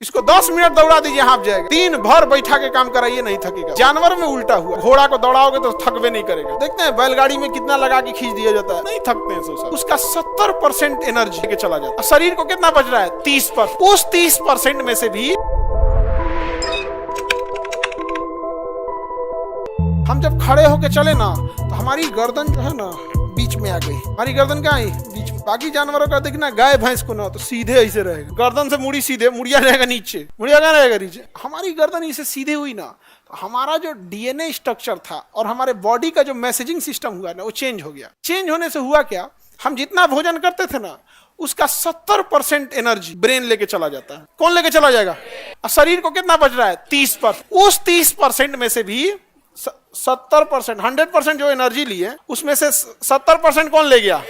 इसको 10 मिनट दौड़ा दीजिए, हाँफ जाएगा। दिन भर बैठा के काम कराइए, नहीं थकेगा। जानवर में उल्टा हुआ, घोड़ा को दौड़ाओगे तो थकवे नहीं करेगा। देखते हैं बैलगाड़ी में कितना लगा के खींच दिया जाता है, नहीं थकते हैं। उसका 70% एनर्जी लेके चला जाता है। शरीर को कितना बच रहा है? 30%। उस 30% में से भी हम जब खड़े होके चले ना तो हमारी गर्दन जो है ना बीच में आ गई। हमारी गर्दन क्या आई? बीच में। बाकी जानवरों का देखना, गाय भैंस को ना तो सीधे ऐसे रहेगा, गर्दन से मुड़ी सीधे, मुड़िया रहेगा नीचे, मुड़िया क्या रहेगा नीचे। हमारी गर्दन इसे सीधे हुई ना तो हमारा जो डीएनए स्ट्रक्चर था और हमारे बॉडी का जो मैसेजिंग सिस्टम हुआ ना वो चेंज हो गया। चेंज होने से हुआ क्या, हम जितना भोजन करते थे ना उसका 70% एनर्जी ब्रेन लेके चला जाता है। कौन लेके चला जाएगा? और शरीर को कितना बच रहा है? 30%। उस 30% में से भी 70%, 100% जो एनर्जी ली है उसमें से 70% कौन ले गया?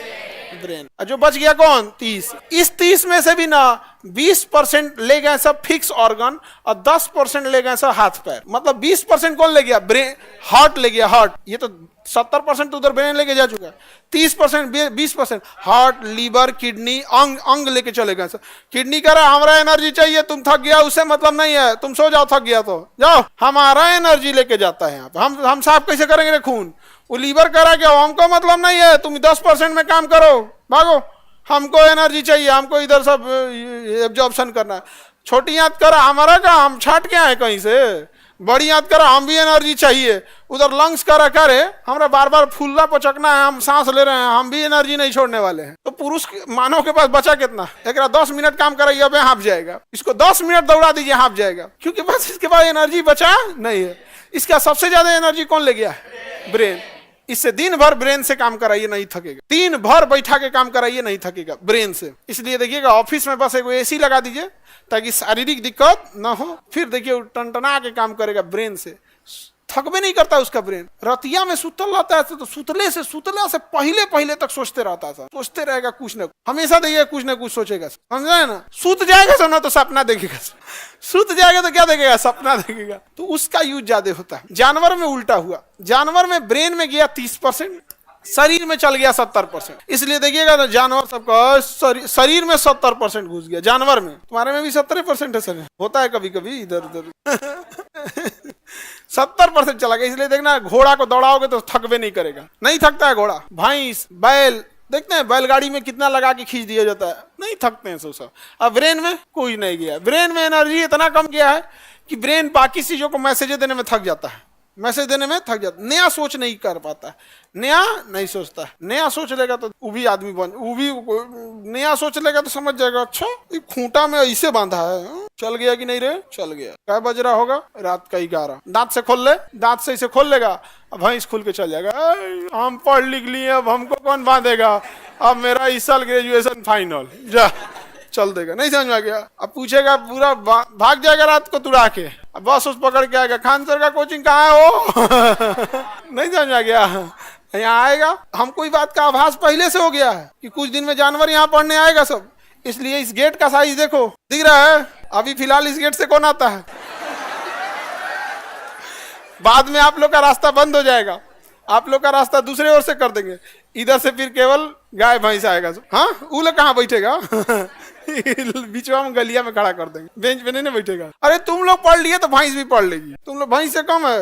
ब्रेन। जो बच गया कौन? 30। इस 30 में से भी ना 20% ले गए सब फिक्स ऑर्गन और 10% ले गए सब हाथ पैर। मतलब 20% कौन ले गया? ब्रेन, हार्ट ले गया। हार्ट, ये तो 70% तो उधर ब्रेन लेके जा चुका है। 30%, 20% हार्ट, लीवर, किडनी, अंग लेके चले गए। किडनी कह रहा हमारा एनर्जी चाहिए, तुम थक गया उससे मतलब नहीं है, तुम सो जाओ, थक गया तो जाओ। हमारा एनर्जी लेके जाता है यहाँ पे। हम साफ कैसे करेंगे रे खून? वो लीवर कह रहा क्या हमको मतलब नहीं है, तुम 10% में काम करो, भागो, हमको एनर्जी चाहिए, हमको इधर सब एब्जॉर्प्शन करना है। छोटी याद करा हमारा का, हम छाट के आए कहीं से। बड़ी याद करा हम भी एनर्जी चाहिए। उधर लंग्स करा करे हमरा बार बार फूलना पचकना है, हम सांस ले रहे हैं, हम भी एनर्जी नहीं छोड़ने वाले हैं। तो पुरुष मानव के पास बचा कितना? एक 10 मिनट काम कराइए, अब हाँफ जाएगा। इसको 10 मिनट दौड़ा दीजिए, हाँफ जाएगा, क्योंकि बस इसके पास एनर्जी बचा नहीं है। इसका सबसे ज्यादा एनर्जी कौन ले गया? ब्रेन। इससे दिन भर ब्रेन से काम कराइए, नहीं थकेगा। दिन भर बैठा के काम कराइए, नहीं थकेगा ब्रेन से। इसलिए देखिएगा ऑफिस में बस एक एसी लगा दीजिए ताकि शारीरिक दिक्कत ना हो। फिर देखिए टनटना के काम करेगा ब्रेन से, थकबे नहीं करता उसका ब्रेन। रतिया में सुतल रहता है तो सुतले से पहले तक सोचते रहता था, सोचते रहेगा कुछ ना कुछ, हमेशा देखिएगा कुछ ना कुछ सोचेगा, समझा ना। सूत जाएगा सो ना तो सपना देखेगा, सूत जाएगा तो क्या देखेगा? सपना देखेगा। तो उसका यूज ज्यादा होता है। जानवर में उल्टा हुआ, जानवर में ब्रेन में गया 30%, शरीर में चल गया 70%। इसलिए देखिएगा ना जानवर सबका शरीर में 70% घुस गया, जानवर में। तुम्हारे में भी 70% है सर, होता है कभी कभी इधर उधर 70% चला गया। इसलिए देखना घोड़ा को दौड़ाओगे तो थकवे नहीं करेगा, नहीं थकता है घोड़ा। भैंस, बैल, देखते हैं बैलगाड़ी में कितना लगा के खींच दिया जाता है, नहीं थकते हैं सब। अब ब्रेन में कोई नहीं गया। ब्रेन में एनर्जी इतना कम गया है कि ब्रेन बाकी चीजों को मैसेज देने में थक जाता है, मैसेज देने में थक जाता है। नया सोच नहीं कर पाता है, नया नहीं सोचता है। नया सोच लेगा तो वो भी आदमी वो भी नया सोच लेगा तो समझ जाएगा अच्छा खूंटा में ऐसे बांधा है। चल गया कि नहीं रे? चल गया। क्या बज रहा होगा? रात का 11। दांत से खोल ले, दांत से इसे खोल लेगा, अब भैंस खुल के चल जाएगा। हम पढ़ लिख लिए, अब हमको कौन बांधेगा, अब मेरा इस साल ग्रेजुएशन फाइनल, जा चल देगा। नहीं समझ में आ गया? अब पूछेगा पूरा भाग जाएगा रात को तुड़ा के, अब बस उस पकड़ के आएगा, खान सर का कोचिंग कहाँ है वो नहीं समझ में आ गया? यहाँ आएगा। हमको इस बात का आभास पहले से हो गया है कि कुछ दिन में जानवर यहाँ पढ़ने आएगा सब। इसलिए इस गेट का साइज देखो, दिख रहा है? अभी फिलहाल इस गेट से कौन आता है? बाद में आप लोग का रास्ता बंद हो जाएगा, आप लोग का रास्ता दूसरे ओर से कर देंगे, इधर से फिर केवल गाय भैंस आएगा। हाँ, वो लोग कहाँ बैठेगा? बीचवा में गलिया में खड़ा कर देंगे, बेंच पे नहीं बैठेगा। अरे तुम लोग पढ़ लिए तो भैंस भी पढ़ लेगी, तुम लोग भैंस से कम है।